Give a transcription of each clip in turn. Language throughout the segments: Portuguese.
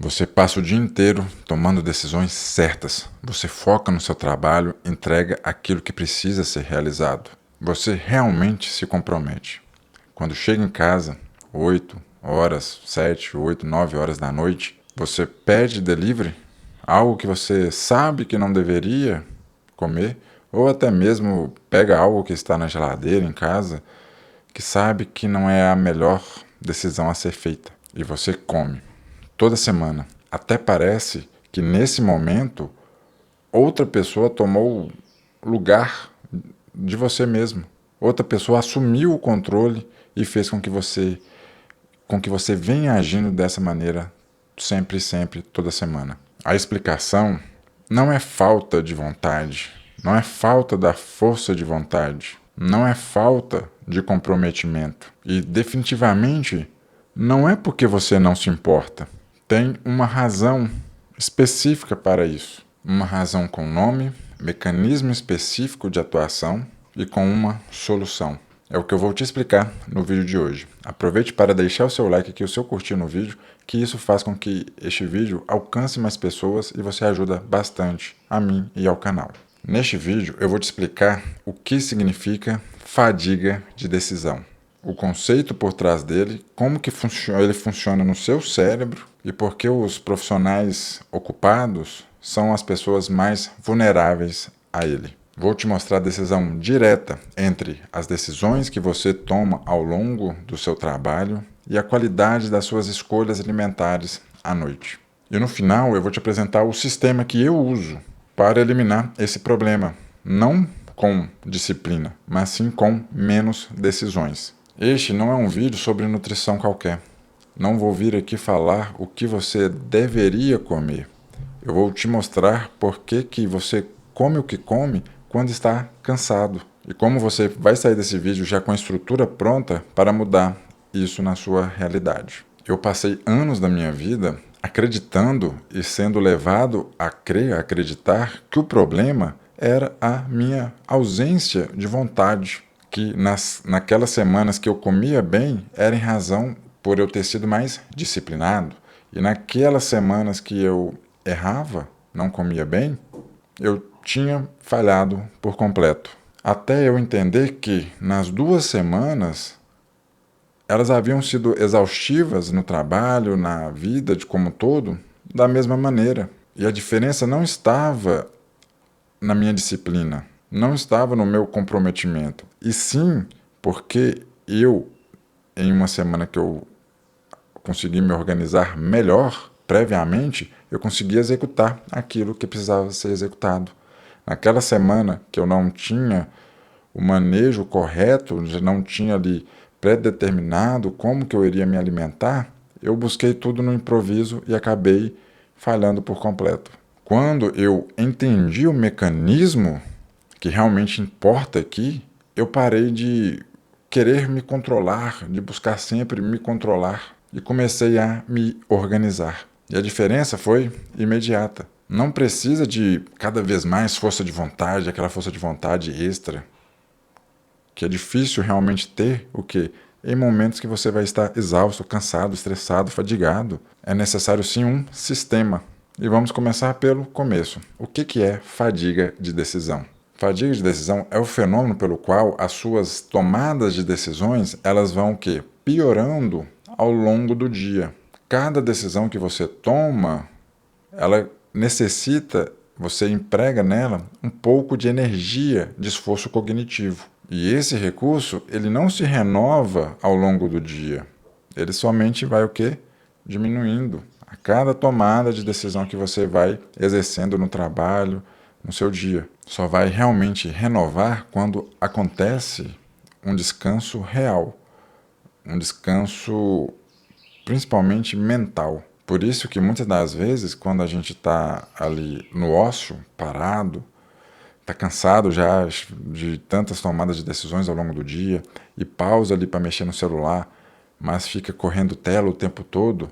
Você passa o dia inteiro tomando decisões certas. Você foca no seu trabalho, entrega aquilo que precisa ser realizado. Você realmente se compromete. Quando chega em casa, 8 horas, 7, 8, 9 horas da noite, você pede delivery, algo que você sabe que não deveria comer, ou até mesmo pega algo que está na geladeira em casa, que sabe que não é a melhor decisão a ser feita, e você come. Toda semana. Até parece que nesse momento outra pessoa tomou lugar de você mesmo. Outra pessoa assumiu o controle e fez com que você venha agindo dessa maneira sempre, toda semana. A explicação não é falta de vontade, não é falta da força de vontade, não é falta de comprometimento. E definitivamente não é porque você não se importa. Tem uma razão específica para isso. Uma razão com nome, mecanismo específico de atuação e com uma solução. É o que eu vou te explicar no vídeo de hoje. Aproveite para deixar o seu like aqui, o seu curtir no vídeo, que isso faz com que este vídeo alcance mais pessoas e você ajuda bastante a mim e ao canal. Neste vídeo eu vou te explicar o que significa fadiga de decisão. O conceito por trás dele, como que ele funciona no seu cérebro e por que os profissionais ocupados são as pessoas mais vulneráveis a ele. Vou te mostrar a decisão direta entre as decisões que você toma ao longo do seu trabalho e a qualidade das suas escolhas alimentares à noite. E no final eu vou te apresentar o sistema que eu uso para eliminar esse problema, não com disciplina, mas sim com menos decisões. Este não é um vídeo sobre nutrição qualquer. Não vou vir aqui falar o que você deveria comer. Eu vou te mostrar por que você come o que come quando está cansado. E como você vai sair desse vídeo já com a estrutura pronta para mudar isso na sua realidade. Eu passei anos da minha vida acreditando e sendo levado a crer, a acreditar que o problema era a minha ausência de vontade. Que naquelas semanas que eu comia bem, era em razão por eu ter sido mais disciplinado. E naquelas semanas que eu errava, não comia bem, eu tinha falhado por completo. Até eu entender que nas 2 semanas, elas haviam sido exaustivas no trabalho, na vida de como um todo, da mesma maneira. E a diferença não estava na minha disciplina, não estava no meu comprometimento, e sim porque eu, em uma semana que eu consegui me organizar melhor, previamente, eu consegui executar aquilo que precisava ser executado. Naquela semana que eu não tinha o manejo correto, já não tinha ali pré-determinado como que eu iria me alimentar, eu busquei tudo no improviso e acabei falhando por completo. Quando eu entendi o mecanismo que realmente importa aqui, eu parei de querer me controlar, de buscar sempre me controlar e comecei a me organizar. E a diferença foi imediata. Não precisa de cada vez mais força de vontade, aquela força de vontade extra, que é difícil realmente ter o quê? Em momentos que você vai estar exausto, cansado, estressado, fadigado. É necessário sim um sistema. E vamos começar pelo começo. O que é fadiga de decisão? Fadiga de decisão é o fenômeno pelo qual as suas tomadas de decisões elas vão o quê? Piorando ao longo do dia. Cada decisão que você toma, ela necessita, você emprega nela um pouco de energia, de esforço cognitivo. E esse recurso, ele não se renova ao longo do dia. Ele somente vai o quê? Diminuindo a cada tomada de decisão que você vai exercendo no trabalho, no seu dia. Só vai realmente renovar quando acontece um descanso real, um descanso principalmente mental. Por isso que muitas das vezes, quando a gente está ali no ócio, parado, está cansado já de tantas tomadas de decisões ao longo do dia e pausa ali para mexer no celular, mas fica correndo tela o tempo todo,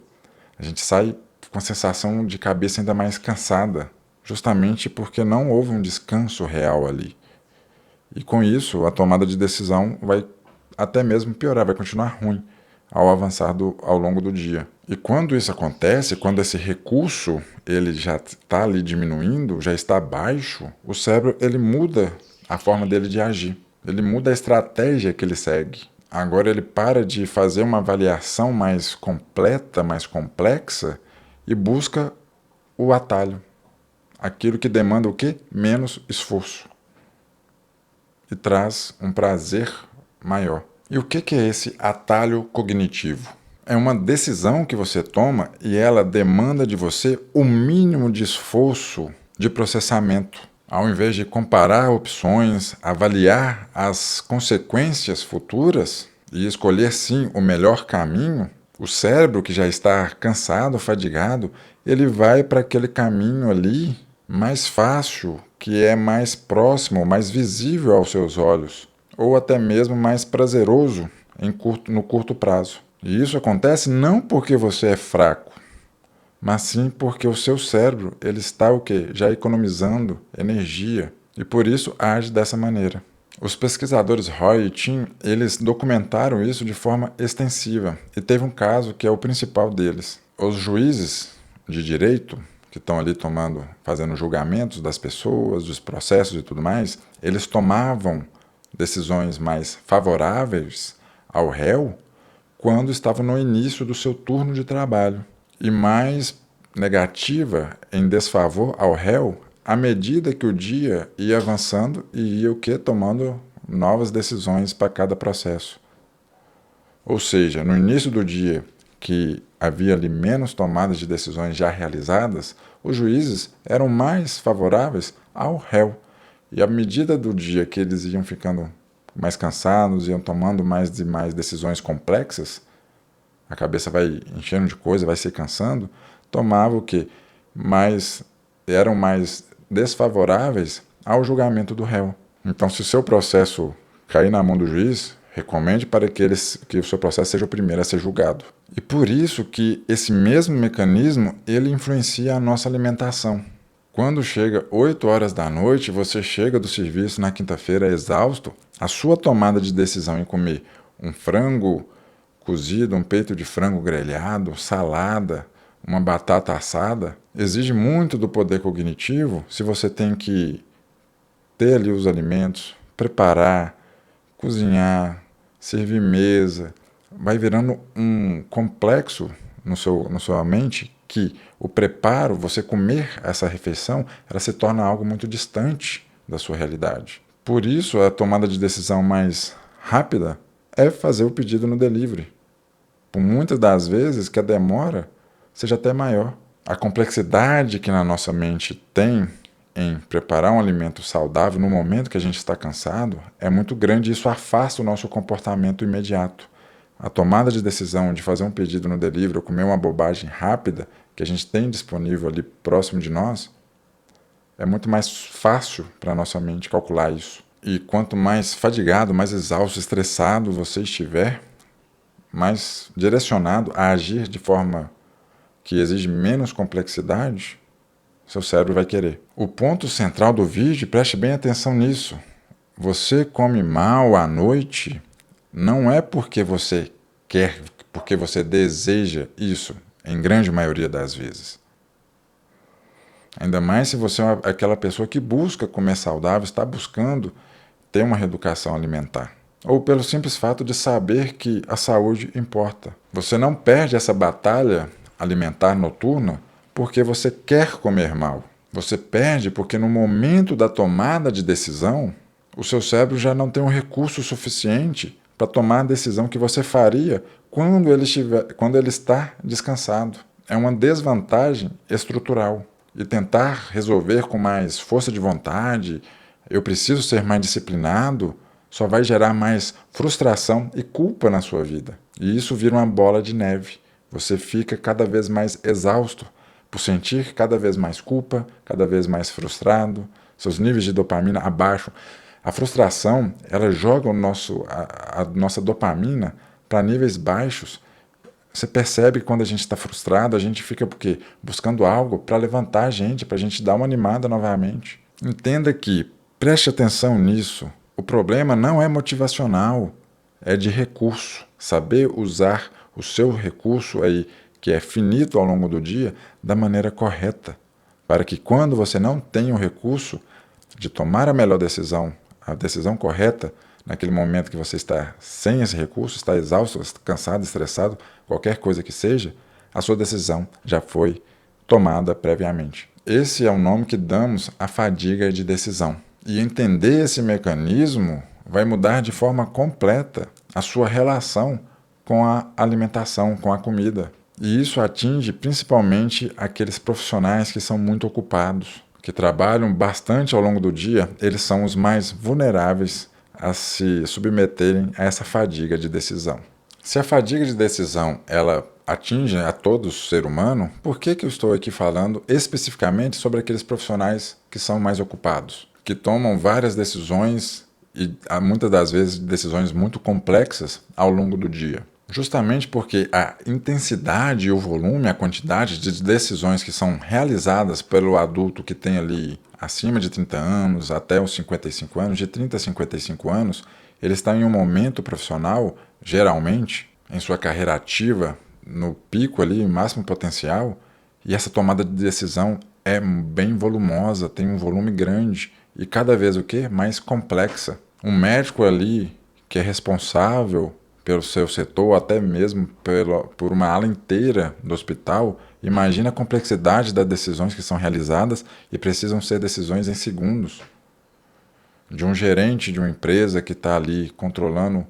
a gente sai com a sensação de cabeça ainda mais cansada, justamente porque não houve um descanso real ali. E com isso, a tomada de decisão vai até mesmo piorar, vai continuar ruim ao avançar ao longo do dia. E quando isso acontece, quando esse recurso ele já está ali diminuindo, já está baixo, o cérebro ele muda a forma dele de agir. Ele muda a estratégia que ele segue. Agora ele para de fazer uma avaliação mais completa, mais complexa e busca o atalho. Aquilo que demanda o quê? Menos esforço. E traz um prazer maior. E o que é esse atalho cognitivo? É uma decisão que você toma e ela demanda de você o mínimo de esforço de processamento. Ao invés de comparar opções, avaliar as consequências futuras e escolher sim o melhor caminho, o cérebro que já está cansado, fadigado, ele vai para aquele caminho ali mais fácil, que é mais próximo, mais visível aos seus olhos, ou até mesmo mais prazeroso no curto prazo. E isso acontece não porque você é fraco, mas sim porque o seu cérebro ele está o quê? Já economizando energia e por isso age dessa maneira. Os pesquisadores Roy e Tim, eles documentaram isso de forma extensiva e teve um caso que é o principal deles. Os juízes de direito que estão ali fazendo julgamentos das pessoas, dos processos e tudo mais, eles tomavam decisões mais favoráveis ao réu quando estava no início do seu turno de trabalho e mais negativa em desfavor ao réu à medida que o dia ia avançando e ia tomando novas decisões para cada processo. Ou seja, no início do dia que havia ali menos tomadas de decisões já realizadas, os juízes eram mais favoráveis ao réu. E à medida do dia que eles iam ficando mais cansados, iam tomando mais e mais decisões complexas, a cabeça vai enchendo de coisa, vai se cansando, tomava o quê? Eram mais desfavoráveis ao julgamento do réu. Então, se o seu processo cair na mão do juiz, recomende para que o seu processo seja o primeiro a ser julgado. E por isso que esse mesmo mecanismo, ele influencia a nossa alimentação. Quando chega 8 horas da noite, você chega do serviço na quinta-feira exausto, a sua tomada de decisão em comer um frango cozido, um peito de frango grelhado, salada, uma batata assada, exige muito do poder cognitivo se você tem que ter ali os alimentos, preparar, cozinhar, servir mesa. Vai virando um complexo na sua mente que o preparo, você comer essa refeição, ela se torna algo muito distante da sua realidade. Por isso, a tomada de decisão mais rápida é fazer o pedido no delivery. Por muitas das vezes que a demora seja até maior. A complexidade que na nossa mente tem em preparar um alimento saudável no momento que a gente está cansado é muito grande e isso afasta o nosso comportamento imediato. A tomada de decisão de fazer um pedido no delivery ou comer uma bobagem rápida que a gente tem disponível ali próximo de nós, é muito mais fácil para a nossa mente calcular isso. E quanto mais fadigado, mais exausto, estressado você estiver, mais direcionado a agir de forma que exige menos complexidade, seu cérebro vai querer. O ponto central do vídeo, preste bem atenção nisso. Você come mal à noite não é porque você quer, porque você deseja isso, em grande maioria das vezes. Ainda mais se você é aquela pessoa que busca comer saudável, está buscando ter uma reeducação alimentar. Ou pelo simples fato de saber que a saúde importa. Você não perde essa batalha alimentar noturna porque você quer comer mal. Você perde porque no momento da tomada de decisão, o seu cérebro já não tem um recurso suficiente para tomar a decisão que você faria quando ele está descansado. É uma desvantagem estrutural. E tentar resolver com mais força de vontade, eu preciso ser mais disciplinado, só vai gerar mais frustração e culpa na sua vida. E isso vira uma bola de neve. Você fica cada vez mais exausto por sentir cada vez mais culpa, cada vez mais frustrado, seus níveis de dopamina abaixo. A frustração, ela joga a nossa dopamina para níveis baixos. Você percebe que quando a gente está frustrado, a gente fica buscando algo para levantar a gente, para a gente dar uma animada novamente. Entenda que, preste atenção nisso, o problema não é motivacional, é de recurso. Saber usar o seu recurso aí, que é finito ao longo do dia, da maneira correta, para que quando você não tem o recurso de tomar a decisão correta, naquele momento que você está sem esse recurso, está exausto, cansado, estressado, qualquer coisa que seja, a sua decisão já foi tomada previamente. Esse é o nome que damos à fadiga de decisão. E entender esse mecanismo vai mudar de forma completa a sua relação com a alimentação, com a comida. E isso atinge principalmente aqueles profissionais que são muito ocupados, que trabalham bastante ao longo do dia. Eles são os mais vulneráveis a se submeterem a essa fadiga de decisão. Se a fadiga de decisão ela atinge a todo ser humano, por que eu estou aqui falando especificamente sobre aqueles profissionais que são mais ocupados, que tomam várias decisões e muitas das vezes decisões muito complexas ao longo do dia? Justamente porque a intensidade e o volume, a quantidade de decisões que são realizadas pelo adulto que tem ali acima de 30 anos até os 55 anos, de 30 a 55 anos, ele está em um momento profissional, geralmente, em sua carreira ativa, no pico ali, máximo potencial, e essa tomada de decisão é bem volumosa, tem um volume grande e cada vez o quê? Mais complexa. Um médico ali que é responsável pelo seu setor, até mesmo por uma ala inteira do hospital, imagina a complexidade das decisões que são realizadas e precisam ser decisões em segundos. De um gerente de uma empresa que está ali controlando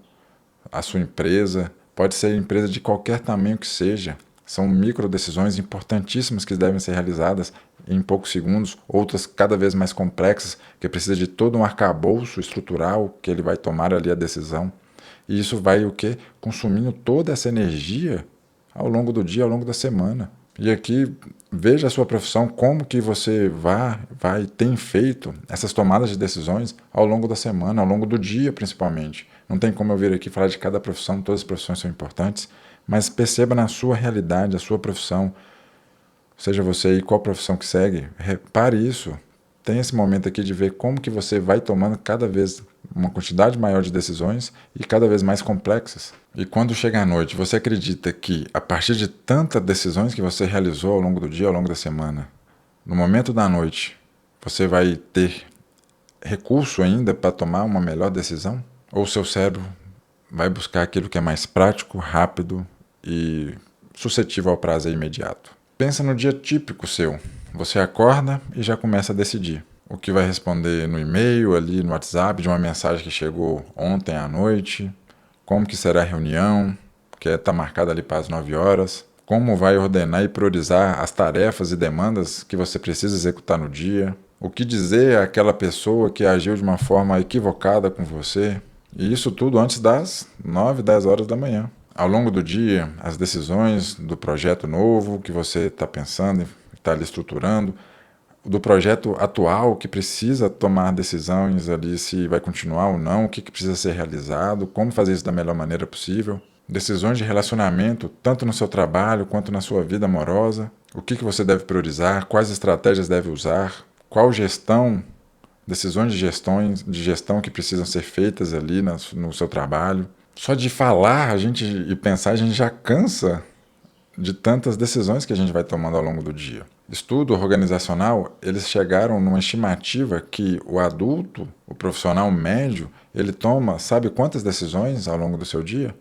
a sua empresa, pode ser empresa de qualquer tamanho que seja. São micro decisões importantíssimas que devem ser realizadas em poucos segundos, outras cada vez mais complexas, que precisa de todo um arcabouço estrutural que ele vai tomar ali a decisão. E isso vai o quê? Consumindo toda essa energia ao longo do dia, ao longo da semana. E aqui, veja a sua profissão, como que você tem feito essas tomadas de decisões ao longo da semana, ao longo do dia principalmente. Não tem como eu vir aqui falar de cada profissão, todas as profissões são importantes, mas perceba na sua realidade, a sua profissão, seja você aí qual profissão que segue, repare isso. Tem esse momento aqui de ver como que você vai tomando cada vez uma quantidade maior de decisões e cada vez mais complexas. E quando chega à noite, você acredita que a partir de tantas decisões que você realizou ao longo do dia, ao longo da semana, no momento da noite, você vai ter recurso ainda para tomar uma melhor decisão? Ou seu cérebro vai buscar aquilo que é mais prático, rápido e suscetível ao prazer imediato? Pensa no dia típico seu. Você acorda e já começa a decidir o que vai responder no e-mail, ali no WhatsApp, de uma mensagem que chegou ontem à noite, como que será a reunião, que está marcada ali para as 9 horas, como vai ordenar e priorizar as tarefas e demandas que você precisa executar no dia, o que dizer àquela pessoa que agiu de uma forma equivocada com você, e isso tudo antes das 9, 10 horas da manhã. Ao longo do dia, as decisões do projeto novo que você está pensando, está ali estruturando, do projeto atual que precisa tomar decisões ali se vai continuar ou não, o que precisa ser realizado, como fazer isso da melhor maneira possível. Decisões de relacionamento, tanto no seu trabalho quanto na sua vida amorosa, o que você deve priorizar, quais estratégias deve usar, qual gestão, decisões de gestão que precisam ser feitas ali no seu trabalho. Só de falar e pensar, a gente já cansa de tantas decisões que a gente vai tomando ao longo do dia. Estudo organizacional, eles chegaram numa estimativa que o adulto, o profissional médio, ele toma, sabe quantas decisões ao longo do seu dia?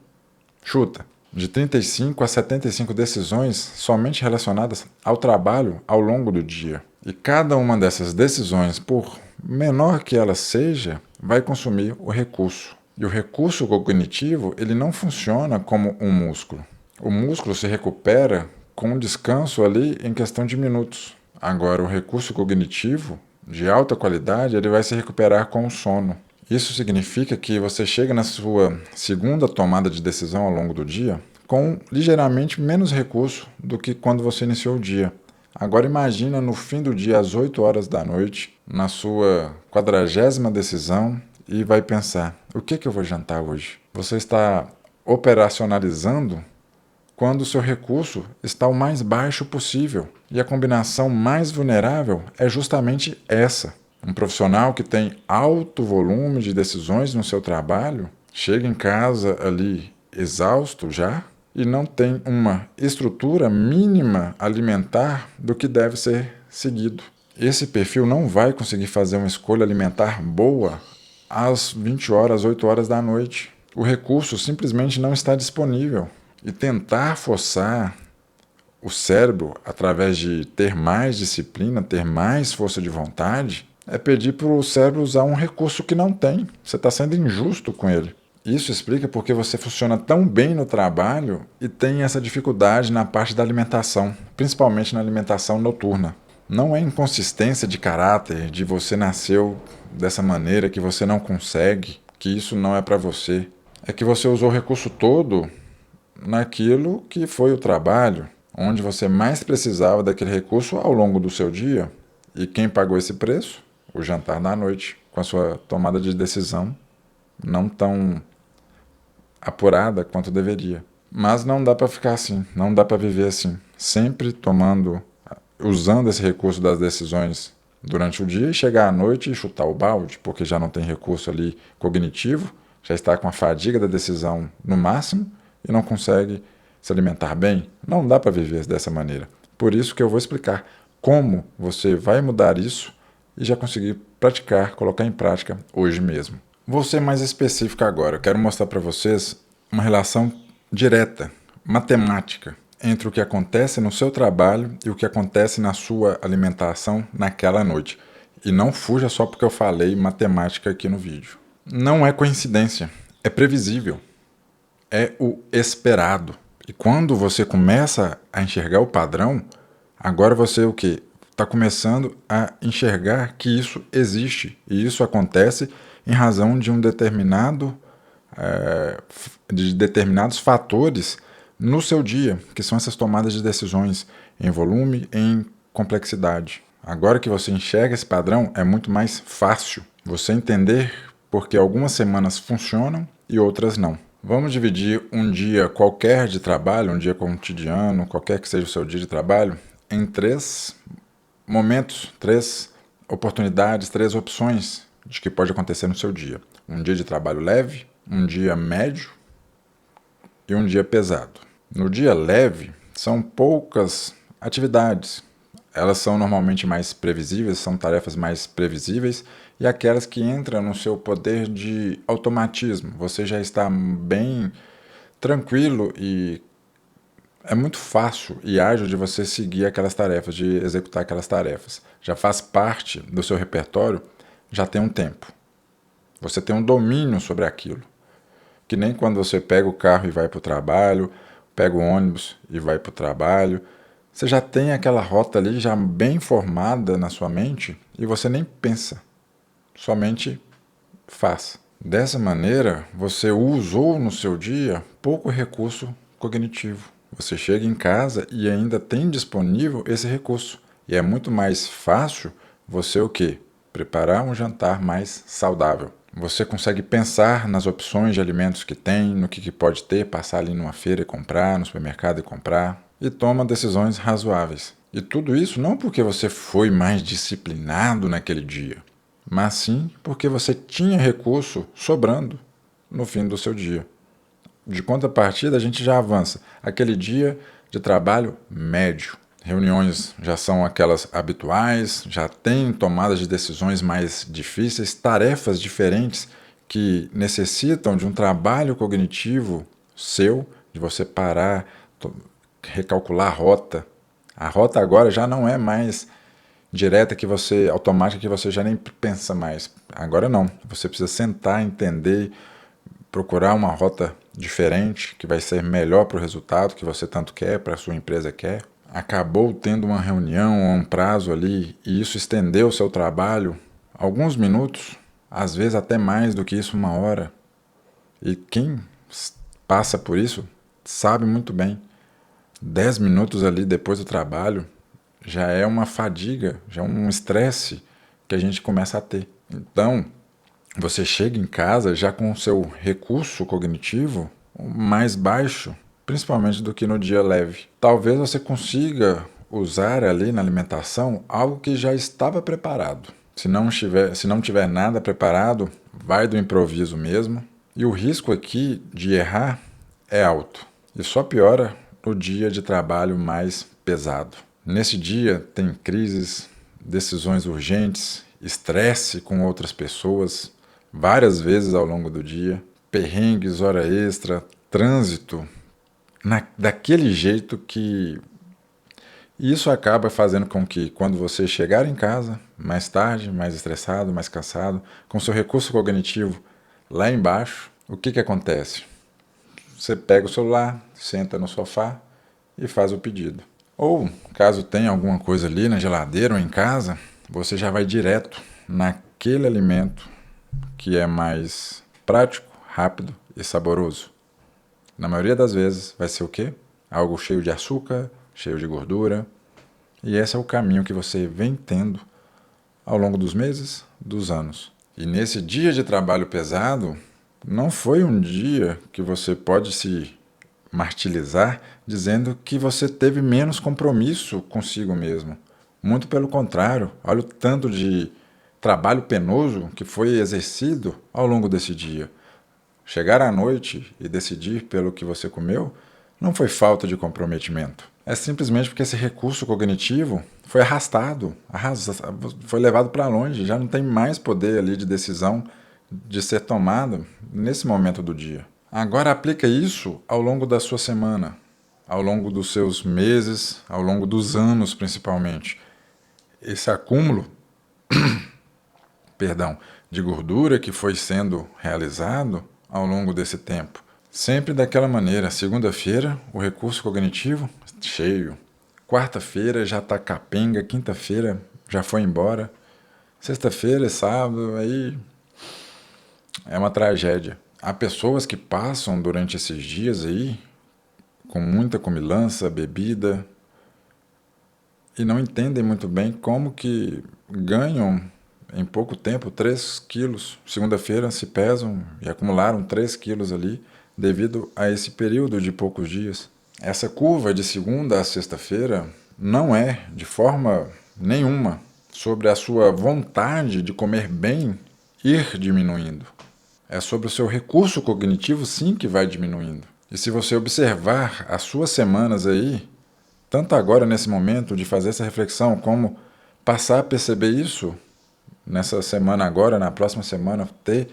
Chuta, de 35 a 75 decisões somente relacionadas ao trabalho ao longo do dia. E cada uma dessas decisões, por menor que ela seja, vai consumir o recurso. E o recurso cognitivo, ele não funciona como um músculo. O músculo se recupera com um descanso ali em questão de minutos. Agora, o recurso cognitivo de alta qualidade, ele vai se recuperar com o sono. Isso significa que você chega na sua segunda tomada de decisão ao longo do dia com ligeiramente menos recurso do que quando você iniciou o dia. Agora imagina no fim do dia, às 8 horas da noite, na sua 40ª decisão e vai pensar, o que eu vou jantar hoje? Você está operacionalizando quando o seu recurso está o mais baixo possível. E a combinação mais vulnerável é justamente essa. Um profissional que tem alto volume de decisões no seu trabalho, chega em casa ali exausto já, e não tem uma estrutura mínima alimentar do que deve ser seguido. Esse perfil não vai conseguir fazer uma escolha alimentar boa às 20 horas, 8 horas da noite. O recurso simplesmente não está disponível. E tentar forçar o cérebro, através de ter mais disciplina, ter mais força de vontade, é pedir para o cérebro usar um recurso que não tem. Você está sendo injusto com ele. Isso explica porque você funciona tão bem no trabalho e tem essa dificuldade na parte da alimentação, principalmente na alimentação noturna. Não é inconsistência de caráter, de você nasceu dessa maneira, que você não consegue, que isso não é para você. É que você usou o recurso todo naquilo que foi o trabalho, onde você mais precisava daquele recurso ao longo do seu dia. E quem pagou esse preço? O jantar da noite, com a sua tomada de decisão não tão apurada quanto deveria. Mas não dá para ficar assim, não dá para viver assim, sempre usando esse recurso das decisões durante o dia e chegar à noite e chutar o balde, porque já não tem recurso ali cognitivo, já está com a fadiga da decisão no máximo e não consegue se alimentar bem. Não dá para viver dessa maneira. Por isso que eu vou explicar como você vai mudar isso e já conseguir praticar, colocar em prática hoje mesmo. Vou ser mais específico agora. Eu quero mostrar para vocês uma relação direta, matemática, entre o que acontece no seu trabalho e o que acontece na sua alimentação naquela noite. E não fuja só porque eu falei matemática aqui no vídeo. Não é coincidência, é previsível, é o esperado. E quando você começa a enxergar o padrão, agora você o quê? Está começando a enxergar que isso existe. E isso acontece em razão de de determinados fatores no seu dia, que são essas tomadas de decisões em volume, em complexidade. Agora que você enxerga esse padrão, é muito mais fácil você entender porque algumas semanas funcionam e outras não. Vamos dividir um dia qualquer de trabalho, um dia cotidiano, qualquer que seja o seu dia de trabalho, em 3 momentos, 3 oportunidades, 3 opções de que pode acontecer no seu dia. Um dia de trabalho leve, um dia médio e um dia pesado. No dia leve, são poucas atividades. Elas são normalmente mais previsíveis, são tarefas mais previsíveis e aquelas que entram no seu poder de automatismo. Você já está bem tranquilo e é muito fácil e ágil de você seguir aquelas tarefas, de executar aquelas tarefas. Já faz parte do seu repertório, já tem um tempo. Você tem um domínio sobre aquilo. Que nem quando você pega o carro e vai para o trabalho, pega o ônibus e vai para o trabalho. Você já tem aquela rota ali já bem formada na sua mente e você nem pensa, somente faz. Dessa maneira, você usou no seu dia pouco recurso cognitivo. Você chega em casa e ainda tem disponível esse recurso. E é muito mais fácil você o quê? Preparar um jantar mais saudável. Você consegue pensar nas opções de alimentos que tem, no que pode ter, passar ali numa feira e comprar, no supermercado e comprar, e toma decisões razoáveis. E tudo isso não porque você foi mais disciplinado naquele dia, mas sim porque você tinha recurso sobrando no fim do seu dia. De contrapartida, a gente já avança. Aquele dia de trabalho médio. Reuniões já são aquelas habituais, já tem tomadas de decisões mais difíceis, tarefas diferentes que necessitam de um trabalho cognitivo seu, de você parar, recalcular a rota. A rota agora já não é mais direta automática que você já nem pensa mais. Agora não, você precisa sentar, entender, procurar uma rota diferente que vai ser melhor para o resultado que você tanto quer, para a sua empresa quer. Acabou tendo uma reunião ou um prazo ali e isso estendeu o seu trabalho alguns minutos, às vezes até mais do que isso, 1 hora. E quem passa por isso sabe muito bem. 10 minutos ali depois do trabalho já é uma fadiga, já é um estresse que a gente começa a ter. Então, você chega em casa já com o seu recurso cognitivo mais baixo, principalmente do que no dia leve. Talvez você consiga usar ali na alimentação algo que já estava preparado. Se não tiver nada preparado, vai do improviso mesmo. E o risco aqui de errar é alto. e só piora no dia de trabalho mais pesado. Nesse dia tem crises, decisões urgentes, estresse com outras pessoas, várias vezes ao longo do dia, perrengues, hora extra, trânsito, daquele jeito que isso acaba fazendo com que quando você chegar em casa, mais tarde, mais estressado, mais cansado, com seu recurso cognitivo lá embaixo, o que acontece? Você pega o celular, senta no sofá e faz o pedido. Ou, caso tenha alguma coisa ali na geladeira ou em casa, você já vai direto naquele alimento que é mais prático, rápido e saboroso. Na maioria das vezes vai ser o quê? Algo cheio de açúcar, cheio de gordura. E esse é o caminho que você vem tendo ao longo dos meses, dos anos. E nesse dia de trabalho pesado, não foi um dia que você pode se martirizar dizendo que você teve menos compromisso consigo mesmo. Muito pelo contrário, olha o tanto de trabalho penoso que foi exercido ao longo desse dia. Chegar à noite e decidir pelo que você comeu não foi falta de comprometimento. É simplesmente porque esse recurso cognitivo foi arrastado, foi levado para longe, já não tem mais poder ali de decisão de ser tomado nesse momento do dia. Agora aplica isso ao longo da sua semana, ao longo dos seus meses, ao longo dos anos principalmente. Esse acúmulo de gordura que foi sendo realizado ao longo desse tempo. Sempre daquela maneira, segunda-feira o recurso cognitivo cheio, quarta-feira já está capenga, quinta-feira já foi embora, sexta-feira, sábado, aí é uma tragédia. Há pessoas que passam durante esses dias aí com muita comilança, bebida, e não entendem muito bem como que ganham em pouco tempo 3 quilos. Segunda-feira se pesam e acumularam 3 quilos ali devido a esse período de poucos dias. Essa curva de segunda a sexta-feira não é, de forma nenhuma, sobre a sua vontade de comer bem ir diminuindo. É sobre o seu recurso cognitivo, sim, que vai diminuindo. E se você observar as suas semanas aí, tanto agora nesse momento de fazer essa reflexão, como passar a perceber isso nessa semana agora, na próxima semana, ter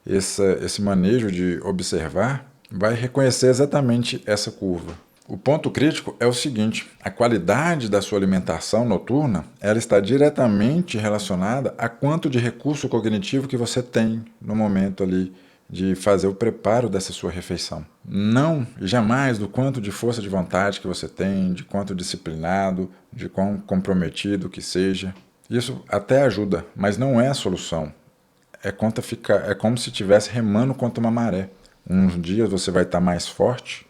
esse manejo de observar, vai reconhecer exatamente essa curva. O ponto crítico é o seguinte: a qualidade da sua alimentação noturna, ela está diretamente relacionada a quanto de recurso cognitivo que você tem no momento ali de fazer o preparo dessa sua refeição. Não, jamais do quanto de força de vontade que você tem, de quanto disciplinado, de quão comprometido que seja. Isso até ajuda, mas não é a solução. É como se estivesse remando contra uma maré. Uns dias você vai estar mais forte,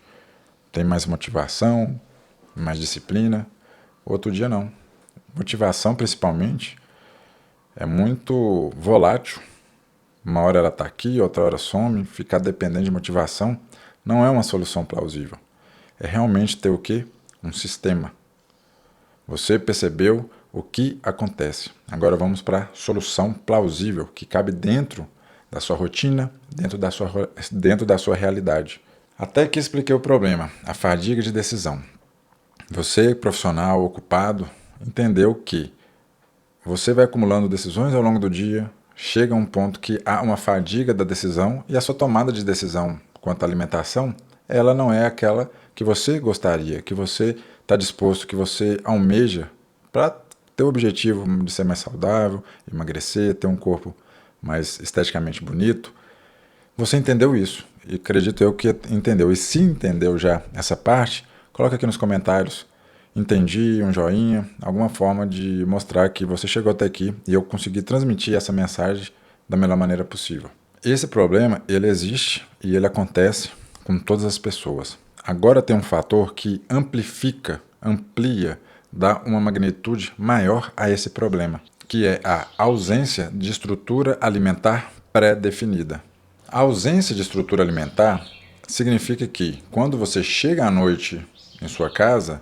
tem mais motivação, mais disciplina. Outro dia não. Motivação, principalmente, é muito volátil. Uma hora ela está aqui, outra hora some. Ficar dependente de motivação não é uma solução plausível. É realmente ter o quê? Um sistema. Você percebeu o que acontece. Agora vamos para a solução plausível, que cabe dentro da sua rotina, dentro da sua realidade. Até que expliquei o problema, a fadiga de decisão. Você, profissional, ocupado, entendeu que você vai acumulando decisões ao longo do dia, chega a um ponto que há uma fadiga da decisão e a sua tomada de decisão quanto à alimentação, ela não é aquela que você gostaria, que você está disposto, que você almeja para ter o objetivo de ser mais saudável, emagrecer, ter um corpo mais esteticamente bonito. Você entendeu isso, e acredito eu que entendeu. E se entendeu já essa parte, coloca aqui nos comentários, entendi, um joinha, alguma forma de mostrar que você chegou até aqui e eu consegui transmitir essa mensagem da melhor maneira possível. Esse problema, ele existe e ele acontece com todas as pessoas. Agora tem um fator que amplia, dá uma magnitude maior a esse problema, que é a ausência de estrutura alimentar pré-definida. A ausência de estrutura alimentar significa que, quando você chega à noite em sua casa,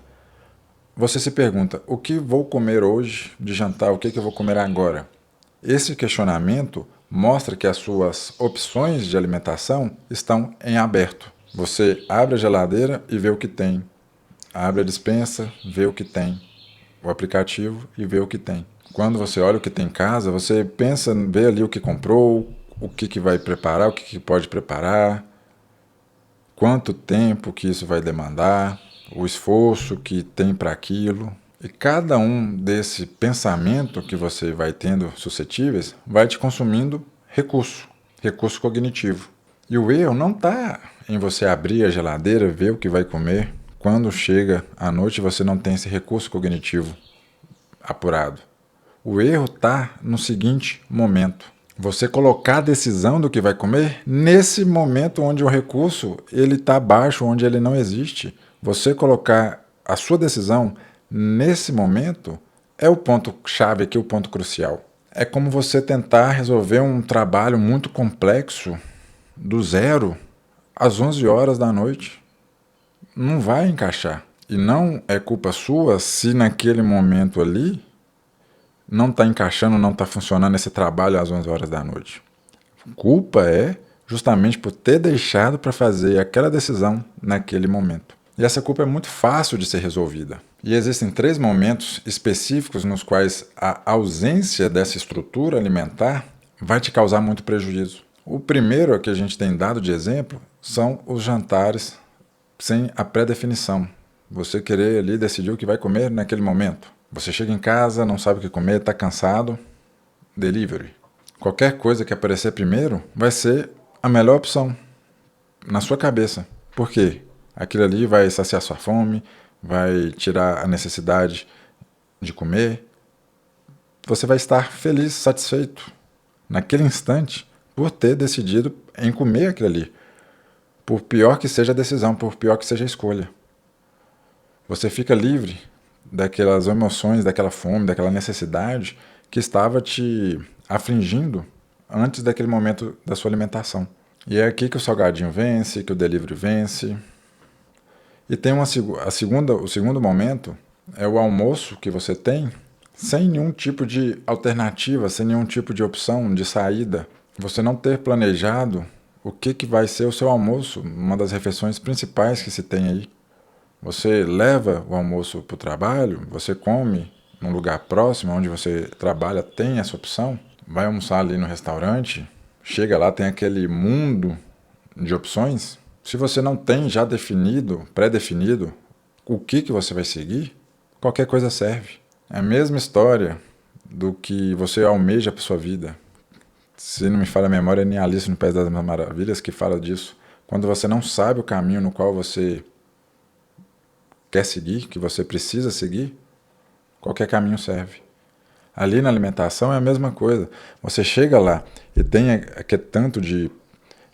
você se pergunta: o que vou comer hoje de jantar? O que eu vou comer agora? Esse questionamento mostra que as suas opções de alimentação estão em aberto. Você abre a geladeira e vê o que tem. Abre a despensa, vê o que tem. O aplicativo e vê o que tem. Quando você olha o que tem em casa, você pensa, vê ali o que comprou, o que vai preparar, o que pode preparar, quanto tempo que isso vai demandar, o esforço que tem para aquilo. E cada um desse pensamento que você vai tendo suscetíveis vai te consumindo recurso cognitivo. E o erro não está em você abrir a geladeira, ver o que vai comer. Quando chega à noite você não tem esse recurso cognitivo apurado. O erro está no seguinte momento: você colocar a decisão do que vai comer nesse momento onde o recurso ele está baixo, onde ele não existe. Você colocar a sua decisão nesse momento é o ponto-chave aqui, o ponto crucial. É como você tentar resolver um trabalho muito complexo do zero às 11 horas da noite. Não vai encaixar. E não é culpa sua se naquele momento ali não está encaixando, não está funcionando esse trabalho às 11 horas da noite. Culpa é justamente por ter deixado para fazer aquela decisão naquele momento. E essa culpa é muito fácil de ser resolvida. E existem 3 momentos específicos nos quais a ausência dessa estrutura alimentar vai te causar muito prejuízo. O primeiro que a gente tem dado de exemplo são os jantares sem a pré-definição. Você querer ali decidir o que vai comer naquele momento. Você chega em casa, não sabe o que comer, está cansado, delivery. Qualquer coisa que aparecer primeiro vai ser a melhor opção na sua cabeça. Por quê? Aquilo ali vai saciar sua fome, vai tirar a necessidade de comer. Você vai estar feliz, satisfeito naquele instante por ter decidido em comer aquilo ali. Por pior que seja a decisão, por pior que seja a escolha. Você fica livre daquelas emoções, daquela fome, daquela necessidade que estava te afligindo antes daquele momento da sua alimentação. E é aqui que o salgadinho vence, que o delivery vence. E tem o segundo momento é o almoço que você tem sem nenhum tipo de alternativa, sem nenhum tipo de opção de saída. Você não ter planejado o que vai ser o seu almoço, uma das refeições principais que se tem aí. Você leva o almoço para o trabalho, você come num lugar próximo onde você trabalha, tem essa opção, vai almoçar ali no restaurante, chega lá, tem aquele mundo de opções. Se você não tem já definido, pré-definido, o que você vai seguir, qualquer coisa serve. É a mesma história do que você almeja para sua vida. Se não me falha a memória, é nem Alice no País das Maravilhas que fala disso. Quando você não sabe o caminho no qual você quer seguir, que você precisa seguir, qualquer caminho serve. Ali na alimentação é a mesma coisa. Você chega lá e tem aquele tanto de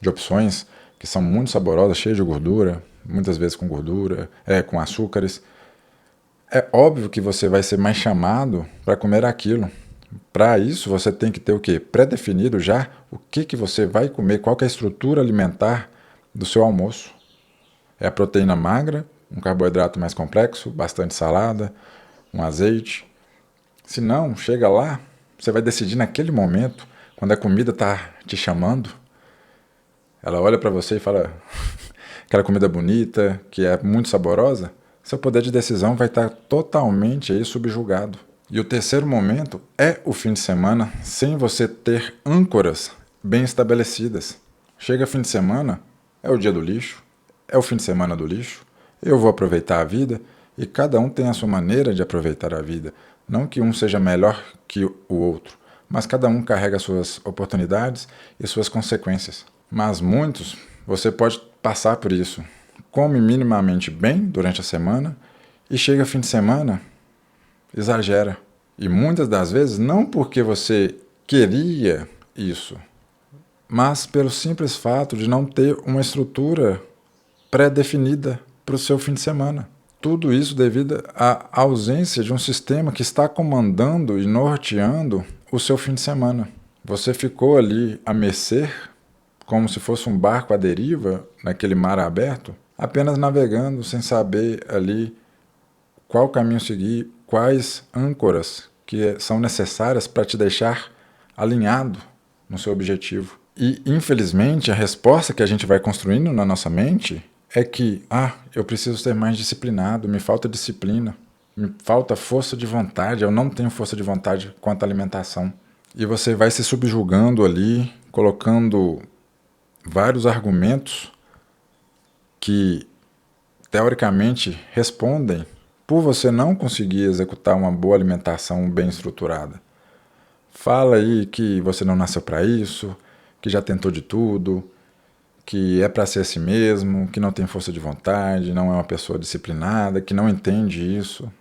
opções que são muito saborosas, cheias de gordura, muitas vezes com gordura, com açúcares. É óbvio que você vai ser mais chamado para comer aquilo. Para isso, você tem que ter o quê? Pré-definido já o que você vai comer, qual que é a estrutura alimentar do seu almoço. É a proteína magra, um carboidrato mais complexo, bastante salada, um azeite. Se não, chega lá, você vai decidir naquele momento, quando a comida está te chamando, ela olha para você e fala, aquela comida bonita, que é muito saborosa, seu poder de decisão vai estar totalmente aí subjugado. E o terceiro momento é o fim de semana, sem você ter âncoras bem estabelecidas. Chega fim de semana, é o dia do lixo, é o fim de semana do lixo, eu vou aproveitar a vida, e cada um tem a sua maneira de aproveitar a vida. Não que um seja melhor que o outro, mas cada um carrega suas oportunidades e suas consequências. Mas muitos, você pode passar por isso. Come minimamente bem durante a semana e chega fim de semana, exagera. E muitas das vezes não porque você queria isso, mas pelo simples fato de não ter uma estrutura pré-definida para o seu fim de semana. Tudo isso devido à ausência de um sistema que está comandando e norteando o seu fim de semana. Você ficou ali a mercê, como se fosse um barco à deriva, naquele mar aberto, apenas navegando sem saber ali qual caminho seguir, quais âncoras que são necessárias para te deixar alinhado no seu objetivo. E, infelizmente, a resposta que a gente vai construindo na nossa mente é que, eu preciso ser mais disciplinado, me falta disciplina, me falta força de vontade, eu não tenho força de vontade quanto à alimentação. E você vai se subjugando ali, colocando vários argumentos que, teoricamente, respondem por você não conseguir executar uma boa alimentação bem estruturada. Fala aí que você não nasceu para isso, que já tentou de tudo, que é para ser assim mesmo, que não tem força de vontade, não é uma pessoa disciplinada, que não entende isso.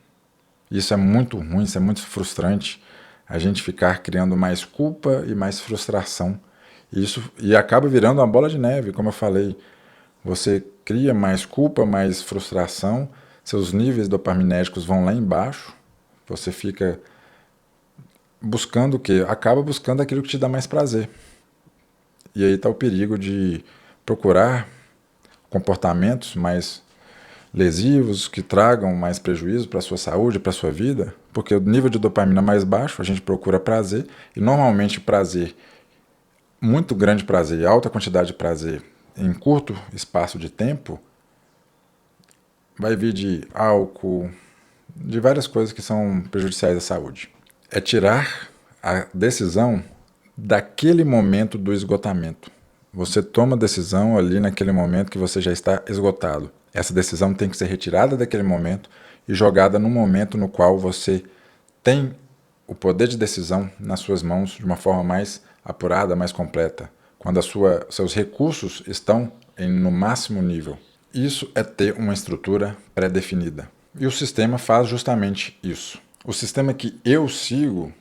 Isso é muito ruim, isso é muito frustrante, a gente ficar criando mais culpa e mais frustração. E acaba virando uma bola de neve, como eu falei. Você cria mais culpa, mais frustração, seus níveis dopaminérgicos vão lá embaixo, você fica buscando o quê? Acaba buscando aquilo que te dá mais prazer. E aí está o perigo de procurar comportamentos mais lesivos, que tragam mais prejuízo para a sua saúde, para a sua vida, porque o nível de dopamina é mais baixo, a gente procura prazer, e normalmente prazer, muito grande prazer, alta quantidade de prazer, em curto espaço de tempo, vai vir de álcool, de várias coisas que são prejudiciais à saúde. É tirar a decisão daquele momento do esgotamento. Você toma a decisão ali naquele momento que você já está esgotado. Essa decisão tem que ser retirada daquele momento e jogada no momento no qual você tem o poder de decisão nas suas mãos de uma forma mais apurada, mais completa, quando seus recursos estão no máximo nível. Isso é ter uma estrutura pré-definida. E o sistema faz justamente isso. O sistema que eu sigo,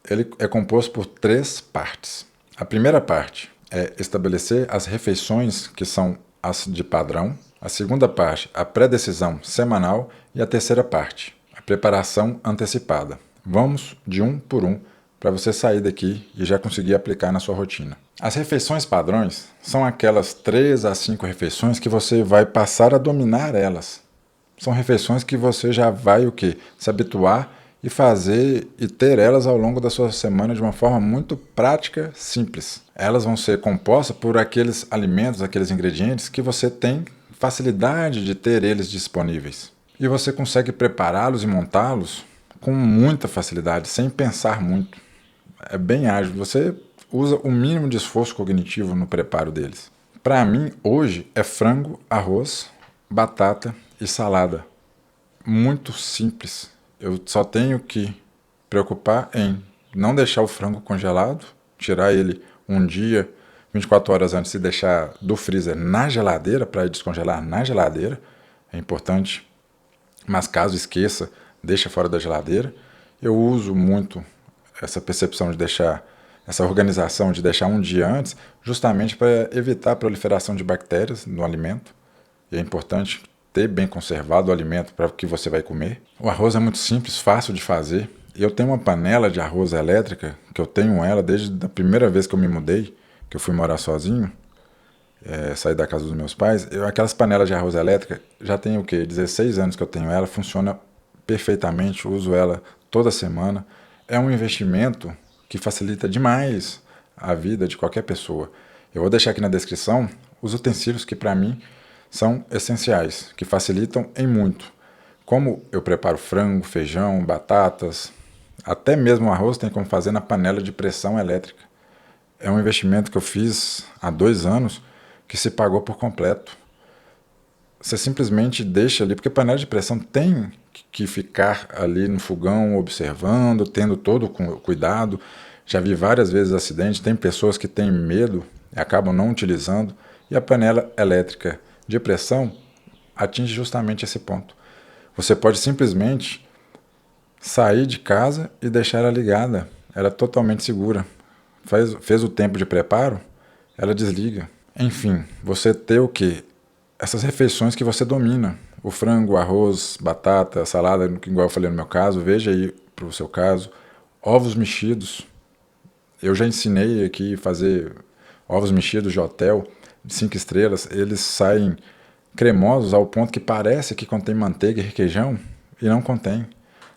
ele é composto por 3 partes. A primeira parte é estabelecer as refeições que são as de padrão. A segunda parte, a pré-decisão semanal. E a terceira parte, a preparação antecipada. Vamos de um por um para você sair daqui e já conseguir aplicar na sua rotina. As refeições padrões são aquelas 3 a 5 refeições que você vai passar a dominar elas. São refeições que você já vai se habituar e fazer e ter elas ao longo da sua semana de uma forma muito prática, simples. Elas vão ser compostas por aqueles alimentos, aqueles ingredientes que você tem facilidade de ter eles disponíveis. E você consegue prepará-los e montá-los com muita facilidade, sem pensar muito. É bem ágil, você usa o mínimo de esforço cognitivo no preparo deles. Para mim, hoje, é frango, arroz, batata e salada. Muito simples. Eu só tenho que preocupar em não deixar o frango congelado, tirar ele um dia, 24 horas antes e deixar do freezer na geladeira, para descongelar na geladeira. É importante. Mas caso esqueça, deixa fora da geladeira. Eu uso muito essa percepção de deixar, essa organização de deixar um dia antes, justamente para evitar a proliferação de bactérias no alimento. E é importante ter bem conservado o alimento para o que você vai comer. O arroz é muito simples, fácil de fazer. Eu tenho uma panela de arroz elétrica, que eu tenho ela desde a primeira vez que eu me mudei, que eu fui morar sozinho, sair da casa dos meus pais. Aquelas panelas de arroz elétrica, já tem 16 anos que eu tenho ela, funciona perfeitamente, uso ela toda semana. É um investimento que facilita demais a vida de qualquer pessoa. Eu vou deixar aqui na descrição os utensílios que para mim são essenciais, que facilitam em muito. Como eu preparo frango, feijão, batatas, até mesmo arroz tem como fazer na panela de pressão elétrica. É um investimento que eu fiz há 2 anos que se pagou por completo. Você simplesmente deixa ali, porque panela de pressão tem que ficar ali no fogão observando, tendo todo o cuidado. Já vi várias vezes acidentes, tem pessoas que têm medo e acabam não utilizando. E a panela elétrica de pressão atinge justamente esse ponto. Você pode simplesmente sair de casa e deixar ela ligada. Ela é totalmente segura. Fez o tempo de preparo, ela desliga. Enfim, você ter essas refeições que você domina. O frango, o arroz, batata, salada, igual eu falei no meu caso, veja aí para o seu caso. Ovos mexidos. Eu já ensinei aqui a fazer ovos mexidos de hotel, de 5 estrelas. Eles saem cremosos ao ponto que parece que contém manteiga e requeijão e não contém.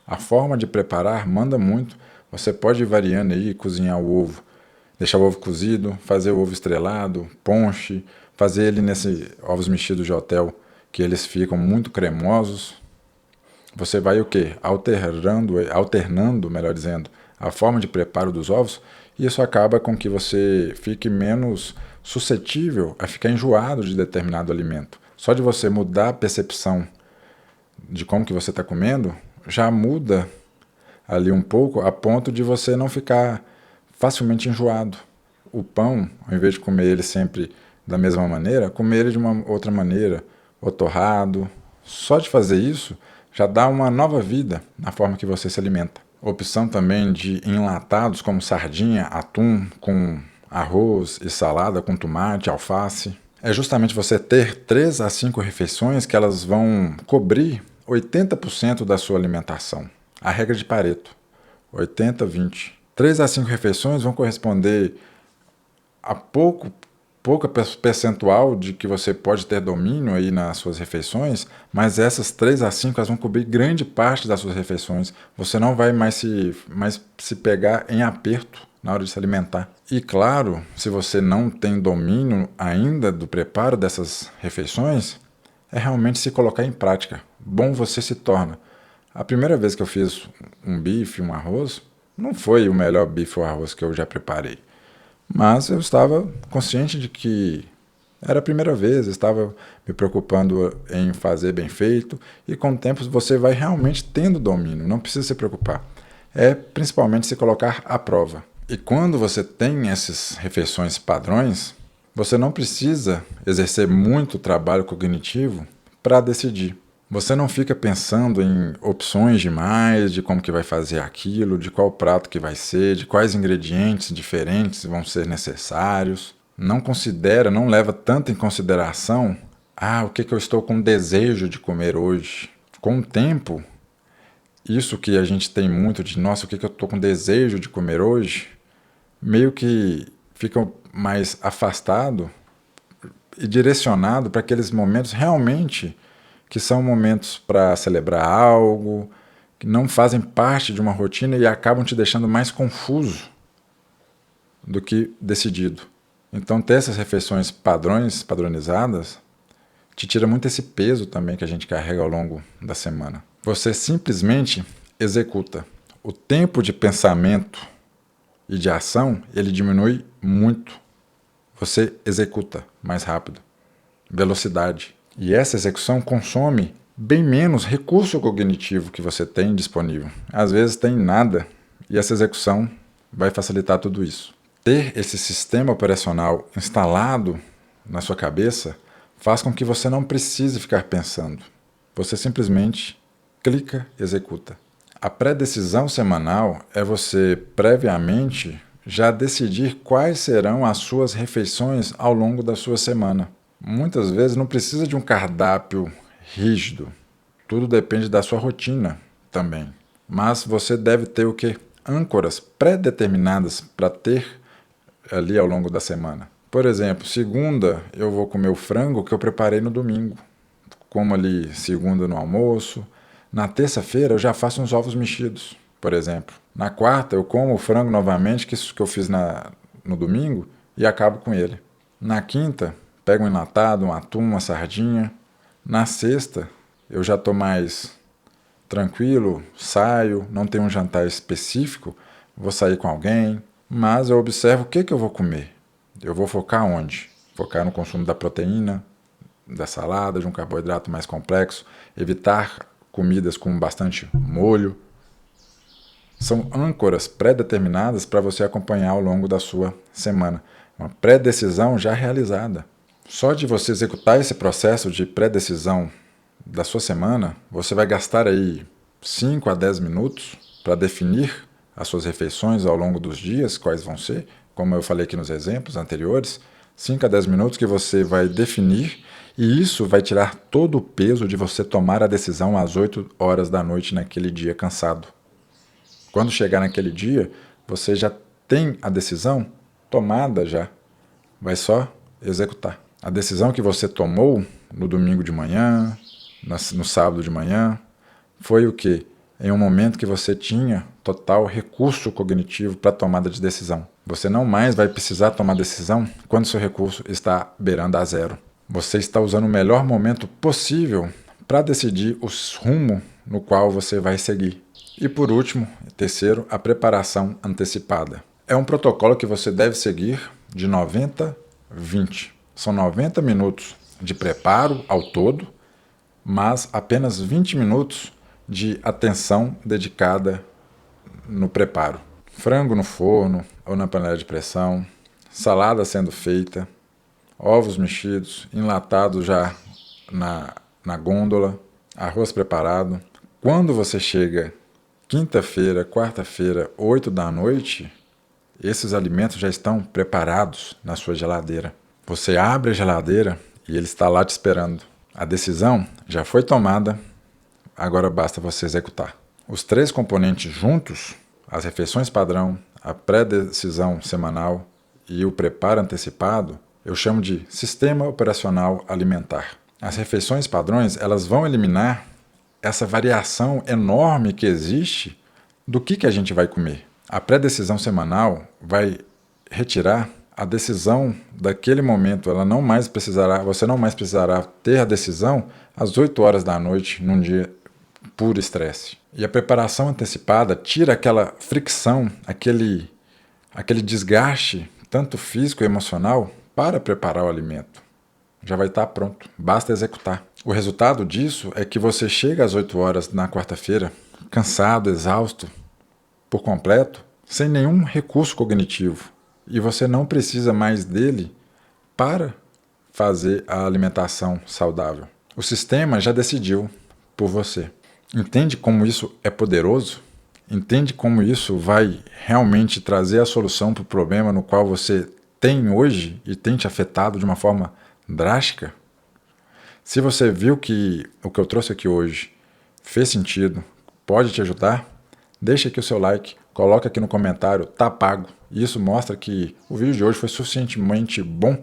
A forma de preparar manda muito. Você pode ir variando aí, cozinhar o ovo, deixar o ovo cozido, fazer o ovo estrelado, ponche, fazer ele nesse ovos mexidos de hotel, que eles ficam muito cremosos. Você vai o quê? Alternando, melhor dizendo, a forma de preparo dos ovos, e isso acaba com que você fique menos suscetível a ficar enjoado de determinado alimento. Só de você mudar a percepção de como que você está comendo, já muda ali um pouco a ponto de você não ficar facilmente enjoado. O pão, ao invés de comer ele sempre da mesma maneira, comer ele de uma outra maneira, ou torrado. Só de fazer isso já dá uma nova vida na forma que você se alimenta. Opção também de enlatados como sardinha, atum com arroz e salada com tomate, alface. É justamente você ter 3 a 5 refeições que elas vão cobrir 80% da sua alimentação. A regra de Pareto, 80-20. 3 a 5 refeições vão corresponder a pouca percentual de que você pode ter domínio aí nas suas refeições, mas essas 3 a 5 elas vão cobrir grande parte das suas refeições. Você não vai mais se pegar em aperto na hora de se alimentar. E claro, se você não tem domínio ainda do preparo dessas refeições, é realmente se colocar em prática. Bom você se torna. A primeira vez que eu fiz um bife, um arroz, não foi o melhor bife ou arroz que eu já preparei. Mas eu estava consciente de que era a primeira vez, estava me preocupando em fazer bem feito, e com o tempo você vai realmente tendo domínio, não precisa se preocupar. É principalmente se colocar à prova. E quando você tem essas refeições padrões, você não precisa exercer muito trabalho cognitivo para decidir. Você não fica pensando em opções demais, de como que vai fazer aquilo, de qual prato que vai ser, de quais ingredientes diferentes vão ser necessários. Não leva tanto em consideração, o que eu estou com desejo de comer hoje. Com o tempo, isso que a gente tem muito de, nossa, o que eu estou com desejo de comer hoje, meio que fica mais afastado e direcionado para aqueles momentos realmente que são momentos para celebrar algo, que não fazem parte de uma rotina e acabam te deixando mais confuso do que decidido. Então, ter essas refeições padronizadas, te tira muito esse peso também que a gente carrega ao longo da semana. Você simplesmente executa. O tempo de pensamento e de ação, ele diminui muito. Você executa mais rápido. Velocidade. E essa execução consome bem menos recurso cognitivo que você tem disponível. Às vezes tem nada, e essa execução vai facilitar tudo isso. Ter esse sistema operacional instalado na sua cabeça faz com que você não precise ficar pensando. Você simplesmente clica e executa. A pré-decisão semanal é você previamente já decidir quais serão as suas refeições ao longo da sua semana. Muitas vezes não precisa de um cardápio rígido. Tudo depende da sua rotina também. Mas você deve ter o quê? Âncoras pré-determinadas para ter ali ao longo da semana. Por exemplo, segunda eu vou comer o frango que eu preparei no domingo. Como ali segunda no almoço. Na terça-feira eu já faço uns ovos mexidos, por exemplo. Na quarta eu como o frango novamente, que isso que eu fiz no domingo, e acabo com ele. Na quinta, pego um enlatado, um atum, uma sardinha. Na sexta, eu já estou mais tranquilo, saio, não tenho um jantar específico, vou sair com alguém, mas eu observo o que eu vou comer. Eu vou focar onde? Focar no consumo da proteína, da salada, de um carboidrato mais complexo, evitar comidas com bastante molho. São âncoras pré-determinadas para você acompanhar ao longo da sua semana. Uma pré-decisão já realizada. Só de você executar esse processo de pré-decisão da sua semana, você vai gastar aí 5 a 10 minutos para definir as suas refeições ao longo dos dias, quais vão ser, como eu falei aqui nos exemplos anteriores, 5 a 10 minutos que você vai definir, e isso vai tirar todo o peso de você tomar a decisão às 8 horas da noite naquele dia cansado. Quando chegar naquele dia, você já tem a decisão tomada já, vai só executar. A decisão que você tomou no domingo de manhã, no sábado de manhã, foi o quê? em um momento que você tinha total recurso cognitivo para tomada de decisão. Você não mais vai precisar tomar decisão quando seu recurso está beirando a zero. Você está usando o melhor momento possível para decidir o rumo no qual você vai seguir. E por último, terceiro, a preparação antecipada. É um protocolo que você deve seguir de 90-20. São 90 minutos de preparo ao todo, mas apenas 20 minutos de atenção dedicada no preparo. Frango no forno ou na panela de pressão, salada sendo feita, ovos mexidos, enlatados já na gôndola, arroz preparado. Quando você chega quinta-feira, quarta-feira, 8 da noite, esses alimentos já estão preparados na sua geladeira. Você abre a geladeira e ele está lá te esperando. A decisão já foi tomada, agora basta você executar. Os três componentes juntos, as refeições padrão, a pré-decisão semanal e o preparo antecipado, eu chamo de sistema operacional alimentar. As refeições padrões, elas vão eliminar essa variação enorme que existe do que a gente vai comer. A pré-decisão semanal vai retirar a decisão daquele momento. Você não mais precisará ter a decisão às 8 horas da noite num dia puro estresse. E a preparação antecipada tira aquela fricção, aquele desgaste, tanto físico e emocional, para preparar o alimento. Já vai estar pronto, basta executar. O resultado disso é que você chega às 8 horas na quarta-feira, cansado, exausto, por completo, sem nenhum recurso cognitivo. E você não precisa mais dele para fazer a alimentação saudável. O sistema já decidiu por você. Entende como isso é poderoso? Entende como isso vai realmente trazer a solução para o problema no qual você tem hoje e tem te afetado de uma forma drástica? Se você viu que o que eu trouxe aqui hoje fez sentido, pode te ajudar, deixa aqui o seu like, coloca aqui no comentário, tá pago. Isso mostra que o vídeo de hoje foi suficientemente bom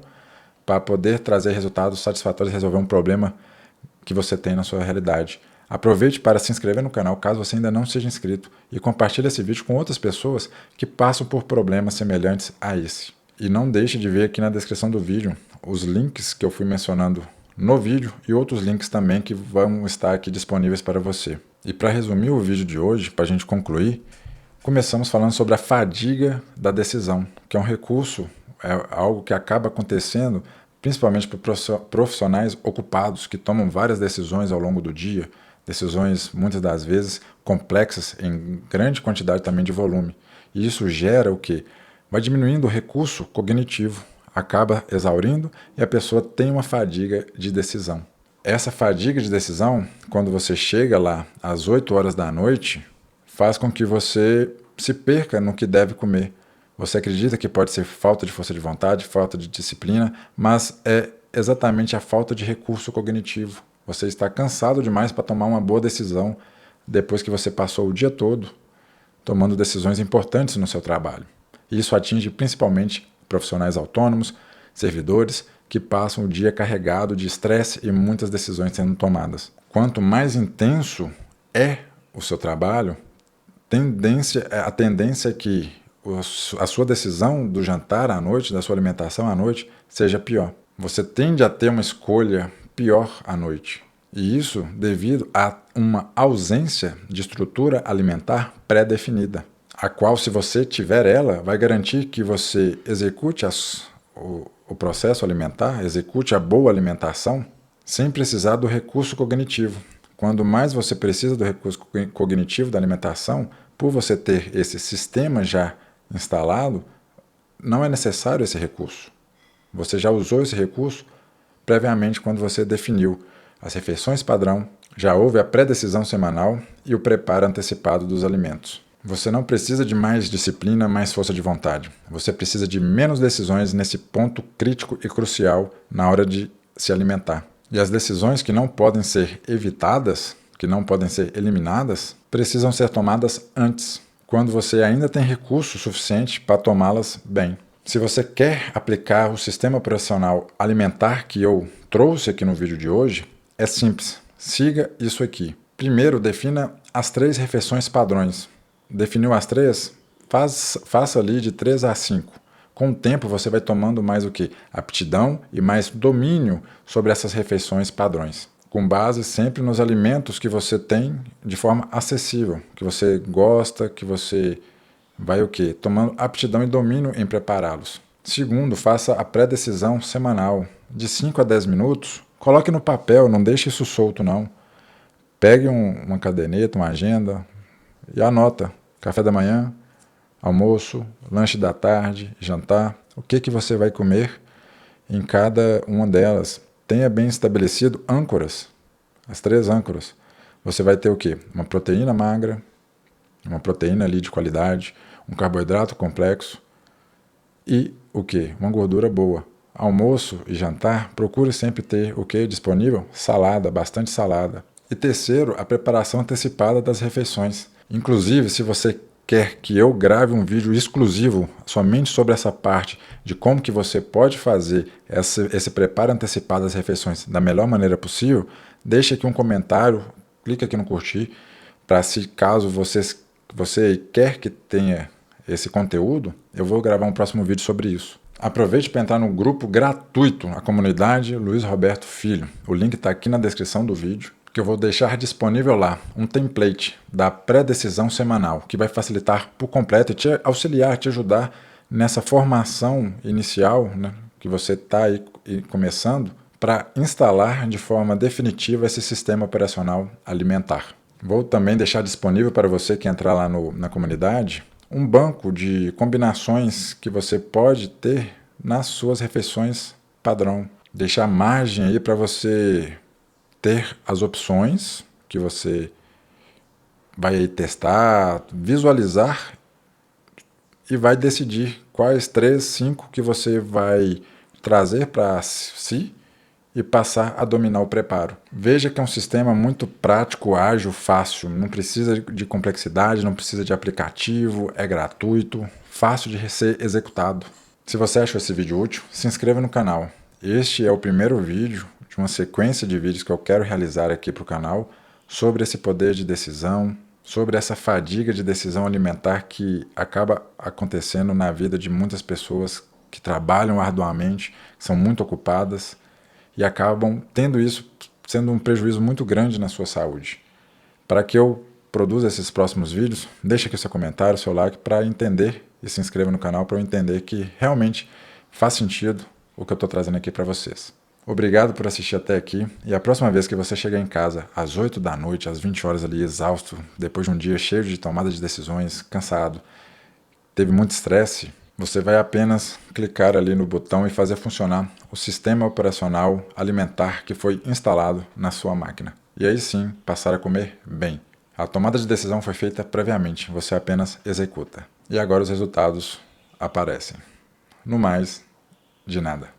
para poder trazer resultados satisfatórios e resolver um problema que você tem na sua realidade. Aproveite para se inscrever no canal caso você ainda não seja inscrito e compartilhe esse vídeo com outras pessoas que passam por problemas semelhantes a esse. E não deixe de ver aqui na descrição do vídeo os links que eu fui mencionando no vídeo e outros links também que vão estar aqui disponíveis para você. E para resumir o vídeo de hoje, para a gente concluir, começamos falando sobre a fadiga da decisão, que é um recurso, é algo que acaba acontecendo principalmente para profissionais ocupados que tomam várias decisões ao longo do dia, decisões muitas das vezes complexas em grande quantidade também de volume. E isso gera o quê? Vai diminuindo o recurso cognitivo, acaba exaurindo e a pessoa tem uma fadiga de decisão. Essa fadiga de decisão, quando você chega lá às 8 horas da noite, faz com que você se perca no que deve comer. Você acredita que pode ser falta de força de vontade, falta de disciplina, mas é exatamente a falta de recurso cognitivo. Você está cansado demais para tomar uma boa decisão depois que você passou o dia todo tomando decisões importantes no seu trabalho. E isso atinge principalmente profissionais autônomos, servidores, que passam o dia carregado de estresse e muitas decisões sendo tomadas. Quanto mais intenso é o seu trabalho, a tendência é que a sua decisão do jantar à noite, da sua alimentação à noite, seja pior. Você tende a ter uma escolha pior à noite. E isso devido a uma ausência de estrutura alimentar pré-definida, a qual, se você tiver ela, vai garantir que você execute o processo alimentar, execute a boa alimentação, sem precisar do recurso cognitivo. Quando mais você precisa do recurso cognitivo da alimentação, por você ter esse sistema já instalado, não é necessário esse recurso. Você já usou esse recurso previamente quando você definiu as refeições padrão, já houve a pré-decisão semanal e o preparo antecipado dos alimentos. Você não precisa de mais disciplina, mais força de vontade. Você precisa de menos decisões nesse ponto crítico e crucial na hora de se alimentar. E as decisões que não podem ser evitadas, que não podem ser eliminadas, precisam ser tomadas antes, quando você ainda tem recurso suficiente para tomá-las bem. Se você quer aplicar o sistema operacional alimentar que eu trouxe aqui no vídeo de hoje, é simples. Siga isso aqui. Primeiro, defina as 3 refeições padrões. Definiu as 3? Faça ali de 3 a 5. Com o tempo, você vai tomando mais o quê? Aptidão e mais domínio sobre essas refeições padrões. Com base sempre nos alimentos que você tem de forma acessível, que você gosta, que você vai o quê? Tomando aptidão e domínio em prepará-los. Segundo, faça a pré-decisão semanal de 5 a 10 minutos. Coloque no papel, não deixe isso solto não. Pegue uma caderneta, uma agenda e anota. Café da manhã, almoço, lanche da tarde, jantar. O que você vai comer em cada uma delas. Tenha bem estabelecido âncoras. As 3 âncoras. Você vai ter o quê? Uma proteína magra, uma proteína ali de qualidade, um carboidrato complexo e o quê? Uma gordura boa. Almoço e jantar, procure sempre ter o que disponível? Salada, bastante salada. E terceiro, a preparação antecipada das refeições. Inclusive, se você quer que eu grave um vídeo exclusivo somente sobre essa parte de como que você pode fazer esse preparo antecipado das refeições da melhor maneira possível, deixe aqui um comentário, clique aqui no curtir, para se caso você quer que tenha esse conteúdo, eu vou gravar um próximo vídeo sobre isso. Aproveite para entrar no grupo gratuito, a comunidade Luiz Roberto Filho. O link está aqui na descrição do vídeo, que eu vou deixar disponível lá um template da pré-decisão semanal, que vai facilitar por completo e te auxiliar, te ajudar nessa formação inicial, né, que você está aí começando, para instalar de forma definitiva esse sistema operacional alimentar. Vou também deixar disponível para você que entrar lá na comunidade um banco de combinações que você pode ter nas suas refeições padrão. Deixar margem aí para você ter as opções que você vai aí testar, visualizar e vai decidir quais 3, 5 que você vai trazer para si e passar a dominar o preparo. Veja que é um sistema muito prático, ágil, fácil, não precisa de complexidade, não precisa de aplicativo, é gratuito, fácil de ser executado. Se você achou esse vídeo útil, se inscreva no canal. Este é o primeiro vídeo de uma sequência de vídeos que eu quero realizar aqui para o canal sobre esse poder de decisão, sobre essa fadiga de decisão alimentar que acaba acontecendo na vida de muitas pessoas que trabalham arduamente, são muito ocupadas, e acabam tendo isso sendo um prejuízo muito grande na sua saúde. Para que eu produza esses próximos vídeos, deixe aqui seu comentário, seu like para entender e se inscreva no canal para eu entender que realmente faz sentido o que eu estou trazendo aqui para vocês. Obrigado por assistir até aqui e a próxima vez que você chegar em casa às 8 da noite, às 20 horas ali, exausto, depois de um dia cheio de tomada de decisões, cansado, teve muito estresse, você vai apenas clicar ali no botão e fazer funcionar o sistema operacional alimentar que foi instalado na sua máquina. E aí sim, passar a comer bem. A tomada de decisão foi feita previamente, você apenas executa. E agora os resultados aparecem. No mais, de nada.